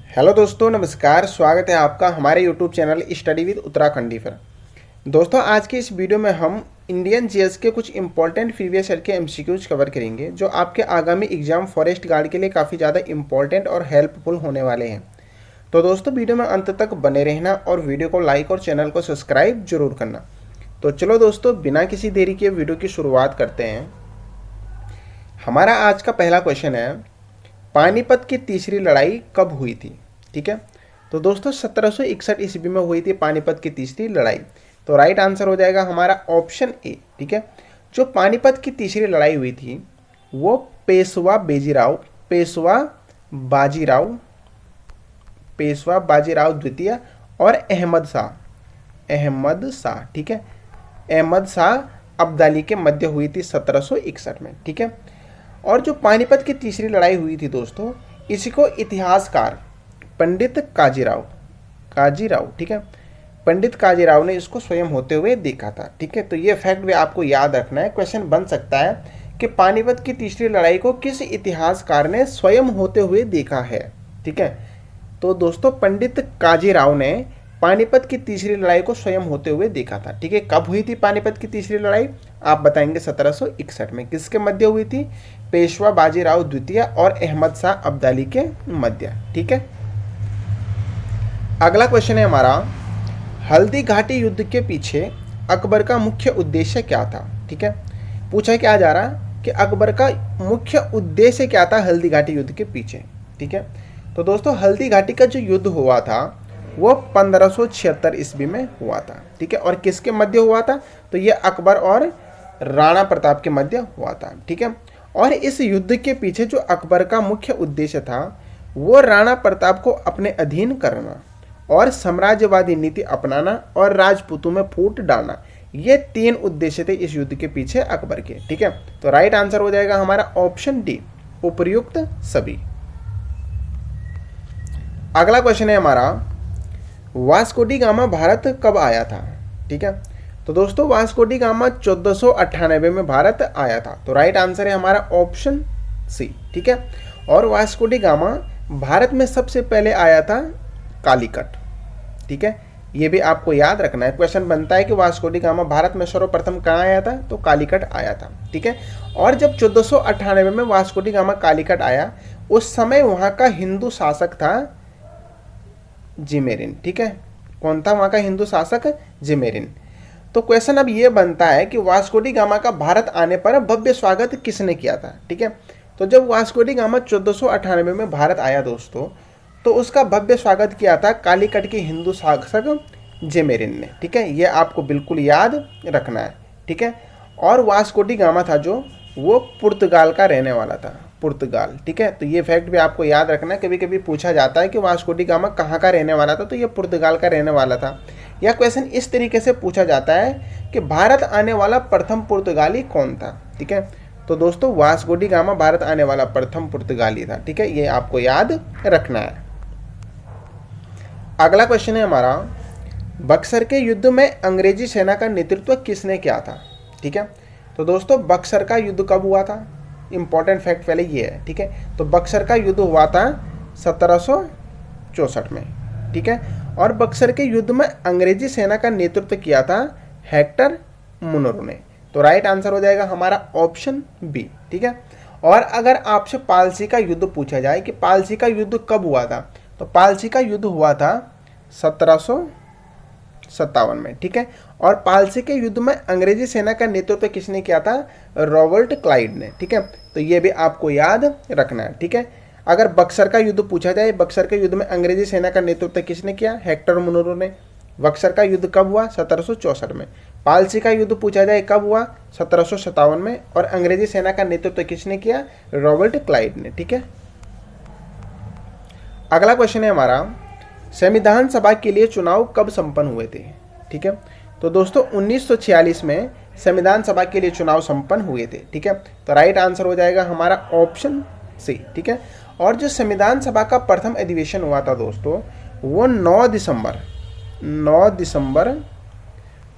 Hello दोस्तों, नमस्कार। स्वागत है आपका हमारे YouTube channel study with Uttarakhandi पर। दोस्तों, आज की इस वीडियो में हम इंडियन जीएस के कुछ इंपॉर्टेंट प्रीवियस ईयर के एमसीक्यूज कवर करेंगे जो आपके आगामी एग्जाम फॉरेस्ट गार्ड के लिए काफ़ी ज़्यादा इंपॉर्टेंट और हेल्पफुल होने वाले हैं। तो दोस्तों, वीडियो में अंत तक बने रहना और वीडियो को लाइक और चैनल को सब्सक्राइब जरूर करना। तो चलो दोस्तों, बिना किसी देरी के वीडियो की शुरुआत करते हैं। हमारा आज का पहला क्वेश्चन है, पानीपत की तीसरी लड़ाई कब हुई थी? ठीक है, तो दोस्तों 1761 ईस्वी में हुई थी पानीपत की तीसरी लड़ाई। तो राइट आंसर हो जाएगा हमारा ऑप्शन ए। ठीक है, जो पानीपत की तीसरी लड़ाई हुई थी वो पेशवा बाजीराव द्वितीय और अहमद शाह ठीक है, अहमद शाह अब्दाली के मध्य हुई थी 1761 में। ठीक है, और जो पानीपत की तीसरी लड़ाई हुई थी दोस्तों, इसी को इतिहासकार पंडित काजीराव ठीक है, पंडित काजीराव ने इसको स्वयं होते हुए देखा था। ठीक है, तो ये फैक्ट भी आपको याद रखना है। क्वेश्चन बन सकता है कि पानीपत की तीसरी लड़ाई को किस इतिहासकार ने स्वयं होते हुए देखा है। ठीक है, तो दोस्तों पंडित काजीराव ने पानीपत की तीसरी लड़ाई को स्वयं होते हुए देखा था। ठीक है, कब हुई थी पानीपत की तीसरी लड़ाई? आप बताएंगे 1761 में। किसके मध्य हुई थी? पेशवा बाजीराव द्वितीय और अहमद शाह अब्दाली के मध्य। ठीक है, अगला क्वेश्चन है हमारा, हल्दी घाटी युद्ध के पीछे अकबर का मुख्य उद्देश्य क्या था? ठीक है, पूछा क्या जा रहा कि अकबर का मुख्य उद्देश्य क्या था हल्दी घाटी युद्ध के पीछे। ठीक है, तो दोस्तों हल्दी घाटी का जो युद्ध हुआ था वो 1576 ईस्वी में हुआ था। ठीक है, और किसके मध्य हुआ था? तो ये अकबर और राणा प्रताप के मध्य हुआ था। ठीक है, और इस युद्ध के पीछे जो अकबर का मुख्य उद्देश्य था वो राणा प्रताप को अपने अधीन करना और साम्राज्यवादी नीति अपनाना और राजपूतों में फूट डालना, ये 3 उद्देश्य थे इस युद्ध के पीछे अकबर के। ठीक है, तो राइट आंसर हो जाएगा हमारा ऑप्शन डी, उपर्युक्त सभी। अगला क्वेश्चन है हमारा, वास्को डी गामा भारत कब आया था? ठीक है, तो दोस्तों वास्को डी गामा 1498 में भारत आया था। तो राइट आंसर है हमारा ऑप्शन सी। ठीक है, और वास्को डी गामा भारत में सबसे पहले आया था कालीकट। ठीक है, ये भी आपको याद रखना है। क्वेश्चन बनता है कि वास्को डी गामा भारत में सर्वप्रथम कहाँ आया था? तो कालीकट आया था। ठीक है, और जब 1498 में वास्को डी गामा कालीकट आया, उस समय वहाँ का हिंदू शासक था जिमेरिन। ठीक है, कौन था वहाँ का हिंदू शासक? जिमेरिन। तो क्वेश्चन अब ये बनता है कि वास्को डी गामा का भारत आने पर भव्य स्वागत किसने किया था? ठीक है, तो जब वास्को डी गामा 1498 में भारत आया दोस्तों, तो उसका भव्य स्वागत किया था कालीकट के हिंदू शासक जिमेरिन ने। ठीक है, ये आपको बिल्कुल याद रखना है। ठीक है, और वास्को डी गामा था जो वो पुर्तगाल का रहने वाला था, पुर्तगाल। ठीक है, तो ये फैक्ट भी आपको याद रखना है। कभी कभी पूछा जाता है कि वास्को डी गामा कहाँ का रहने वाला था, तो ये पुर्तगाल का रहने वाला था। या क्वेश्चन इस तरीके से पूछा जाता है कि भारत आने वाला प्रथम पुर्तगाली कौन था? ठीक है, तो दोस्तों वास्को डी गामा भारत आने वाला प्रथम पुर्तगाली था। ठीक है, ये आपको याद रखना है। अगला क्वेश्चन है हमारा, बक्सर के युद्ध में अंग्रेजी सेना का नेतृत्व किसने किया था? ठीक है, तो दोस्तों बक्सर का युद्ध कब हुआ था? इंपॉर्टेंट फैक्ट पहले ये है। ठीक है, तो बक्सर का युद्ध हुआ था 1764 में। ठीक है, और बक्सर के युद्ध में अंग्रेजी सेना का नेतृत्व किया था हेक्टर मुनरो ने। तो राइट आंसर हो जाएगा हमारा ऑप्शन बी। ठीक है, और अगर आपसे पालसी का युद्ध पूछा जाए कि पालसी का युद्ध कब हुआ था, तो पालसी का युद्ध हुआ था 1757 में। ठीक है, और पालसी के युद्ध में अंग्रेजी सेना का नेतृत्व किसने किया था? रॉबर्ट क्लाइड ने। ठीक है, तो ये भी आपको याद रखना है। ठीक है, अगर बक्सर का युद्ध पूछा जाए, बक्सर के युद्ध में अंग्रेजी सेना का नेतृत्व किसने किया? हेक्टर मुनरो ने। बक्सर का युद्ध कब हुआ? 1764 में। पालसी का युद्ध पूछा जाए कब हुआ? 1757 में, और अंग्रेजी सेना का नेतृत्व किसने किया? रॉबर्ट क्लाइड ने। ठीक है, अगला क्वेश्चन है हमारा, संविधान सभा के लिए चुनाव कब संपन्न हुए थे? ठीक है, तो दोस्तों 1946 में संविधान सभा के लिए चुनाव संपन्न हुए थे। ठीक है, तो राइट आंसर हो जाएगा हमारा ऑप्शन सी। ठीक है, और जो संविधान सभा का प्रथम अधिवेशन हुआ था दोस्तों, वो 9 दिसंबर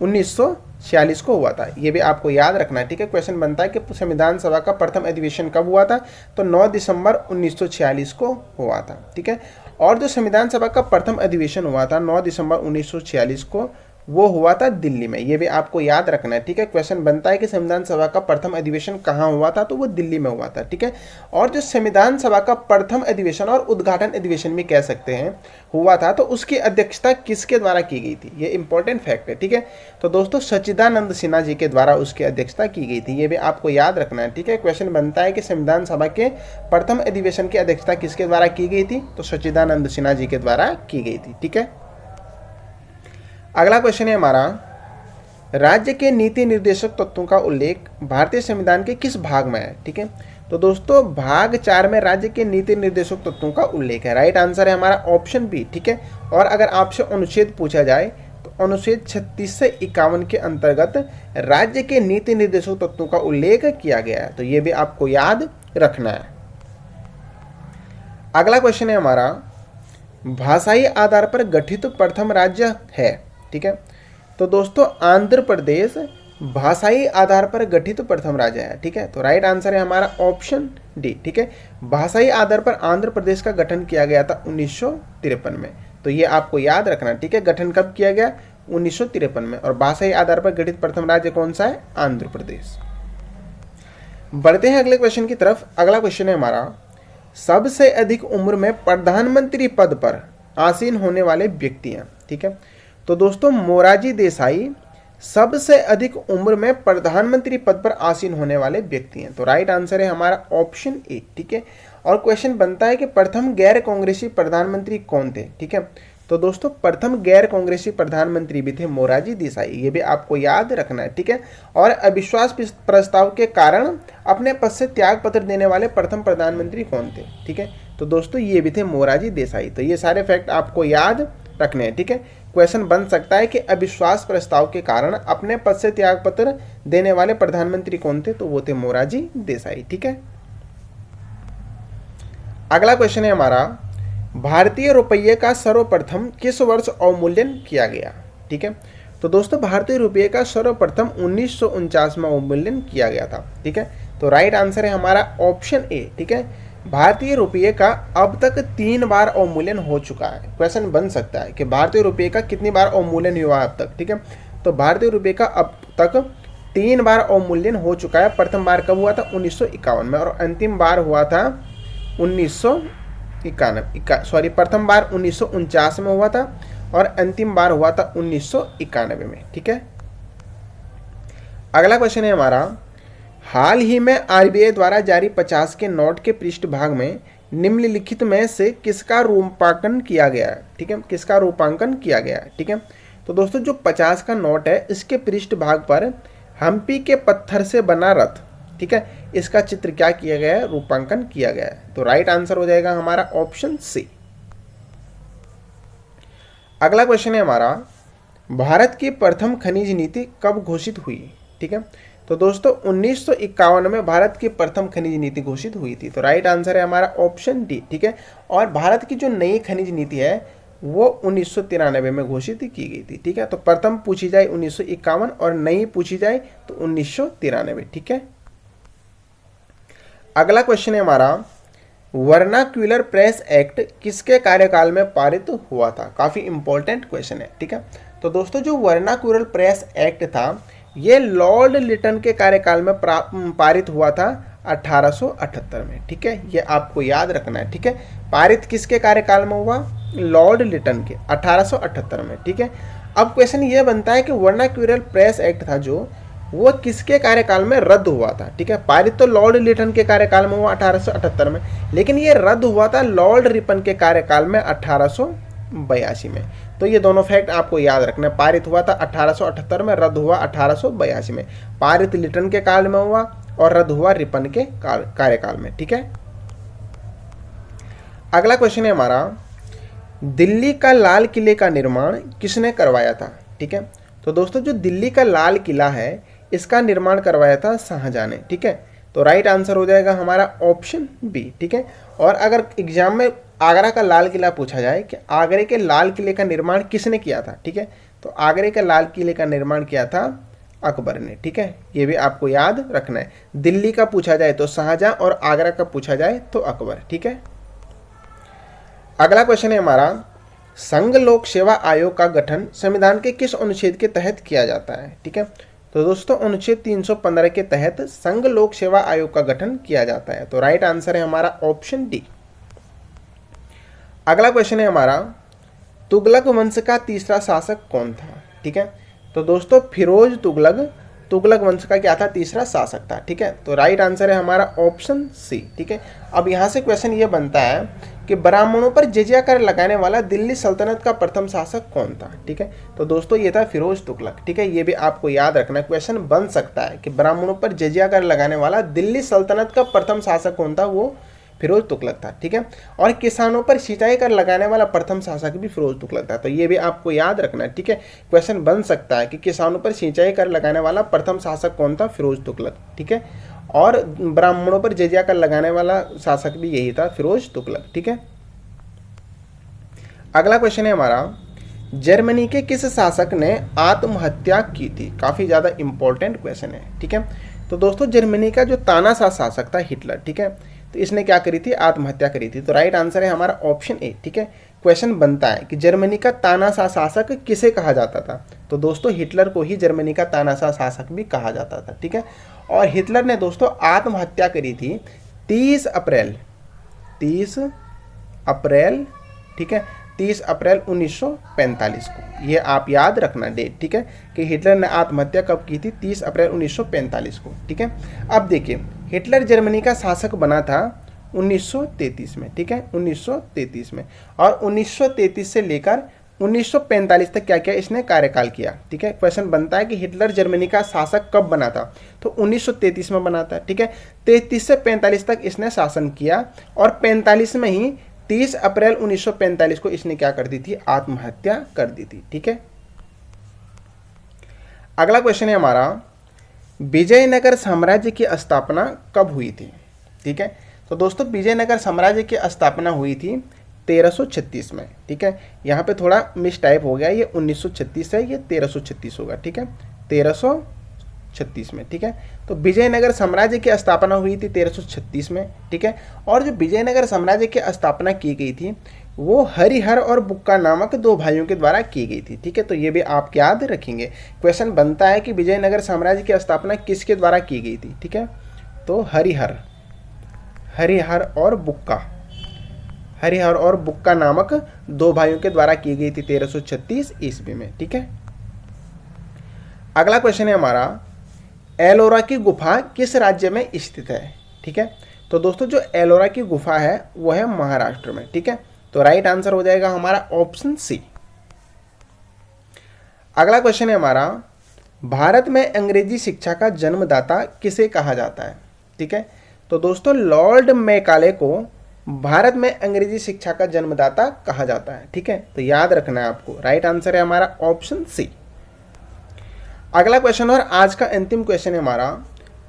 19 1946 को हुआ था। ये भी आपको याद रखना है, ठीक है। क्वेश्चन बनता है कि संविधान सभा का प्रथम अधिवेशन कब हुआ था, तो 9 दिसंबर 1946 को हुआ था, ठीक है। और जो संविधान सभा का प्रथम अधिवेशन हुआ था 9 दिसंबर 1946 को, वो हुआ था दिल्ली में। ये भी आपको याद रखना है, ठीक है। क्वेश्चन बनता है कि संविधान सभा का प्रथम अधिवेशन कहाँ हुआ था, तो वो दिल्ली में हुआ था, ठीक है। और जो संविधान सभा का प्रथम अधिवेशन और उद्घाटन अधिवेशन भी कह सकते हैं हुआ था, तो उसकी अध्यक्षता किसके द्वारा की गई थी, ये इंपॉर्टेंट फैक्ट है, ठीक है। तो दोस्तों सच्चिदानंद सिन्हा जी के द्वारा उसकी अध्यक्षता की गई थी। ये भी आपको याद रखना है, ठीक है। क्वेश्चन बनता है कि संविधान सभा के प्रथम अधिवेशन की अध्यक्षता किसके द्वारा की गई थी, तो सच्चिदानंद सिन्हा जी के द्वारा की गई थी, ठीक है। अगला क्वेश्चन है हमारा, राज्य के नीति निर्देशक तत्वों का उल्लेख भारतीय संविधान के किस भाग में है, ठीक है। तो दोस्तों भाग 4 में राज्य के नीति निर्देशक तत्वों का उल्लेख है। राइट आंसर है हमारा ऑप्शन बी, ठीक है। और अगर आपसे अनुच्छेद पूछा जाए तो अनुच्छेद 36 से 51 के अंतर्गत राज्य के नीति निर्देशक तत्वों का उल्लेख किया गया है, तो ये भी आपको याद रखना है। अगला क्वेश्चन है हमारा, भाषाई आधार पर गठित प्रथम राज्य है, ठीक है। तो दोस्तों आंध्र प्रदेश भाषाई आधार पर गठित प्रथम राज्य है, ठीक है। तो राइट आंसर है हमारा ऑप्शन डी, ठीक है। भाषाई आधार पर आंध्र प्रदेश का गठन किया गया था 1953 में, तो ये आपको याद रखना, ठीक है। गठन कब किया गया, 1953 में। और भाषाई आधार पर गठित प्रथम राज्य कौन सा है, आंध्र प्रदेश। बढ़ते हैं अगले क्वेश्चन की तरफ। अगला क्वेश्चन है हमारा, सबसे अधिक उम्र में प्रधानमंत्री पद पर आसीन होने वाले व्यक्ति हैं, ठीक है। तो दोस्तों मोरारजी देसाई सबसे अधिक उम्र में प्रधानमंत्री पद पर आसीन होने वाले व्यक्ति हैं, तो राइट आंसर है हमारा ऑप्शन ए, ठीक है। और क्वेश्चन बनता है कि प्रथम गैर कांग्रेसी प्रधानमंत्री कौन थे, ठीक है। तो दोस्तों प्रथम गैर कांग्रेसी प्रधानमंत्री भी थे मोरारजी देसाई, ये भी आपको याद रखना है, ठीक है। और अविश्वास प्रस्ताव के कारण अपने पद से त्याग पत्र देने वाले प्रथम प्रधानमंत्री कौन थे, ठीक है। तो दोस्तों ये भी थे मोरारजी देसाई। तो ये सारे फैक्ट आपको याद रखने हैं, ठीक है। क्वेश्चन बन सकता है कि अविश्वास प्रस्ताव के कारण अपने पद से त्याग पत्र देने वाले प्रधानमंत्री कौन थे, तो वो थे मोरारजी देसाई, ठीक है। अगला क्वेश्चन है हमारा, भारतीय रुपये का सर्वप्रथम किस वर्ष अवमूल्यन किया गया, ठीक है। तो दोस्तों भारतीय रुपये का सर्वप्रथम 1949 में अवमूल्यन किया गया था, ठीक है। तो राइट आंसर है हमारा ऑप्शन ए, ठीक है। भारतीय रुपये का अब तक 3 बार अवमूल्यन हो चुका है। क्वेश्चन बन सकता है कि भारतीय रुपये का कितनी बार अवमूल्यन हुआ है अब तक, ठीक है। तो भारतीय रुपये का अब तक 3 बार अवमूल्यन हो चुका है। प्रथम बार कब हुआ था, 1951 में, और अंतिम बार हुआ था 1991, प्रथम बार 1949 में हुआ था और अंतिम बार हुआ था 1991 में, ठीक है। अगला क्वेश्चन है हमारा, हाल ही में आरबीआई द्वारा जारी 50 के नोट के पृष्ठभाग में निम्नलिखित में से किसका रूपांकन किया गया है, ठीक है। किसका रूपांकन किया गया है, ठीक है। तो दोस्तों जो 50 का नोट है इसके पृष्ठभाग पर हम्पी के पत्थर से बना रथ, ठीक है, इसका चित्र क्या किया गया है, रूपांकन किया गया है। तो राइट आंसर हो जाएगा हमारा ऑप्शन सी। अगला क्वेश्चन है हमारा, भारत की प्रथम खनिज नीति कब घोषित हुई, ठीक है। तो दोस्तों 1951 में भारत की प्रथम खनिज नीति घोषित हुई थी। तो राइट आंसर है हमारा ऑप्शन डी, ठीक है। और भारत की जो नई खनिज नीति है वो 1993 में घोषित की गई थी, ठीक है। तो प्रथम पूछी जाए 1951 और नई पूछी जाए तो 1993, ठीक है। अगला क्वेश्चन है हमारा, वर्नाक्यूलर प्रेस एक्ट किसके कार्यकाल में पारित हुआ था। काफी इंपॉर्टेंट क्वेश्चन है, ठीक है। तो दोस्तों जो वर्नाक्यूलर प्रेस एक्ट था ये लॉर्ड लिटन के कार्यकाल में पारित हुआ था 1878 में, ठीक है। ये आपको याद रखना है, ठीक है। पारित किसके कार्यकाल में हुआ, लॉर्ड लिटन के 1878 में, ठीक है। अब क्वेश्चन ये बनता है कि वर्नाक्यूलर प्रेस एक्ट था जो वो किसके कार्यकाल में रद्द हुआ था, ठीक है। पारित तो लॉर्ड लिटन के कार्यकाल में हुआ 1878 में, लेकिन ये रद्द हुआ था लॉर्ड रिपन के कार्यकाल में 1882 में। तो ये दोनों फैक्ट आपको याद रखना है। पारित हुआ था 1878 में, रद्द हुआ 1882 में। पारित लिटन के काल में हुआ और रद्द हुआ रिपन के कार्यकाल में, ठीक है। अगला क्वेश्चन है हमारा, दिल्ली का लाल किले का निर्माण किसने करवाया था, ठीक है। तो दोस्तों जो दिल्ली का लाल किला है इसका निर्माण करवाया था शाहजहां ने, ठीक है। तो राइट आंसर हो जाएगा हमारा ऑप्शन बी, ठीक है। और अगर एग्जाम में आगरा का लाल किला पूछा जाए कि आगरे के लाल किले का निर्माण किसने किया था, ठीक है। तो आगरे के लाल किले का निर्माण किया था अकबर ने, ठीक है, ये भी आपको याद रखना है। दिल्ली का पूछा जाए तो शाहजहां और आगरा का पूछा जाए तो अकबर, ठीक है। अगला क्वेश्चन है हमारा, संघ लोक सेवा आयोग का गठन संविधान के किस अनुच्छेद के तहत किया जाता है, ठीक है। तो दोस्तों अनुच्छेद 315 के तहत संघ लोक सेवा आयोग का गठन किया जाता है। तो राइट आंसर है हमारा ऑप्शन डी। अगला क्वेश्चन है हमारा, तुगलक वंश का तीसरा शासक कौन था, ठीक है। तो दोस्तों फिरोज तुगलक वंश का क्या था, तीसरा शासक था, ठीक है। तो राइट आंसर है हमारा ऑप्शन सी, ठीक है। अब यहाँ से क्वेश्चन ये बनता है कि ब्राह्मणों पर जजिया कर लगाने वाला दिल्ली सल्तनत का प्रथम शासक कौन था, ठीक है। तो दोस्तों ये था फिरोज तुगलक, ठीक है। ये भी आपको याद रखना, क्वेश्चन बन सकता है कि ब्राह्मणों पर जजिया कर लगाने वाला दिल्ली सल्तनत का प्रथम शासक कौन था, वो फिरोज तुगलक था, ठीक है। और किसानों पर सिंचाई कर लगाने वाला प्रथम शासक भी फिरोज तुगलक था। तो ये भी आपको याद रखना है, ठीक है। क्वेश्चन बन सकता है कि किसानों पर सिंचाई कर लगाने वाला प्रथम शासक कौन था, फिरोज तुगलक, ठीक है। और ब्राह्मणों पर जजिया कर लगाने वाला शासक भी यही था, फिरोज तुगलक, ठीक है। अगला क्वेश्चन है हमारा, जर्मनी के किस शासक ने आत्महत्या की थी। काफी ज्यादा इंपॉर्टेंट क्वेश्चन है, ठीक है। तो दोस्तों जर्मनी का जो तानाशाह शासक था हिटलर, ठीक है, तो इसने क्या करी थी, आत्महत्या करी थी। तो राइट आंसर है हमारा ऑप्शन ए, ठीक है। क्वेश्चन बनता है कि जर्मनी का तानाशाह शासक किसे कहा जाता था। तो दोस्तों हिटलर को ही जर्मनी का तानाशाह शासक भी कहा जाता था, ठीक है। और हिटलर ने दोस्तों आत्महत्या करी थी 30 अप्रैल, ठीक है, 30 अप्रैल 1945 को। ये आप याद रखना डेट, ठीक है, कि हिटलर ने आत्महत्या कब की थी, 30 अप्रैल 1945 को, ठीक है। अब देखिए हिटलर जर्मनी का शासक बना था 1933 में, ठीक है, 1933 में। और 1933 से लेकर 1945 तक क्या किया इसने, कार्यकाल किया, ठीक है। क्वेश्चन बनता है कि हिटलर जर्मनी का शासक कब बना था, तो 1933 में बना था, ठीक है। 33 से 45 तक इसने शासन किया और 45 में ही 30 अप्रैल 1945 को इसने क्या कर दी थी, आत्महत्या कर दी थी, ठीक है। अगला क्वेश्चन है हमारा, विजयनगर साम्राज्य की स्थापना कब हुई थी, ठीक है। तो दोस्तों विजयनगर साम्राज्य की स्थापना हुई थी 1336 में, ठीक है। यहाँ पे थोड़ा मिस टाइप हो गया, ये 1936 है, ये 1336 होगा, ठीक है, 1336 में, ठीक है। तो विजयनगर साम्राज्य की स्थापना हुई थी 1336 में, ठीक है। और जो विजयनगर साम्राज्य की स्थापना की गई थी वो हरिहर और बुक्का नामक दो भाइयों के द्वारा की गई थी, ठीक है। तो ये भी आप याद रखेंगे। क्वेश्चन बनता है कि विजयनगर साम्राज्य की स्थापना किसके द्वारा की गई थी, ठीक है। तो हरिहर और बुक्का नामक दो भाइयों के द्वारा की गई थी 1336 ईस्वी में, ठीक है। अगला क्वेश्चन है हमारा, एलोरा की गुफा किस राज्य में स्थित है, ठीक है। तो दोस्तों जो एलोरा की गुफा है वो है महाराष्ट्र में, ठीक है। तो राइट आंसर हो जाएगा हमारा ऑप्शन सी। अगला क्वेश्चन है हमारा, भारत में अंग्रेजी शिक्षा का जन्मदाता किसे कहा जाता है, ठीक है। तो दोस्तों लॉर्ड मैकाले को भारत में अंग्रेजी शिक्षा का जन्मदाता कहा जाता है, ठीक है। तो याद रखना है आपको, राइट आंसर है हमारा ऑप्शन सी। अगला क्वेश्चन और आज का अंतिम क्वेश्चन है हमारा,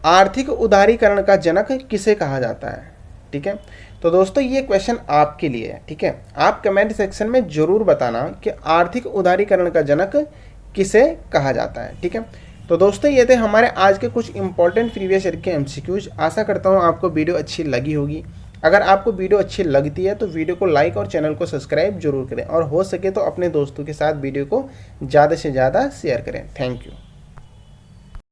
आर्थिक उदारीकरण का जनक किसे कहा जाता है, ठीक है। तो दोस्तों ये क्वेश्चन आपके लिए है, ठीक है। आप कमेंट सेक्शन में जरूर बताना कि आर्थिक उदारीकरण का जनक किसे कहा जाता है, ठीक है। तो दोस्तों ये थे हमारे आज के कुछ इंपॉर्टेंट प्रीवियस ईयर के एमसीक्यूज। आशा करता हूँ आपको वीडियो अच्छी लगी होगी। अगर आपको वीडियो अच्छी लगती है तो वीडियो को लाइक और चैनल को सब्सक्राइब जरूर करें और हो सके तो अपने दोस्तों के साथ वीडियो को ज़्यादा से ज़्यादा शेयर करें। Thank you.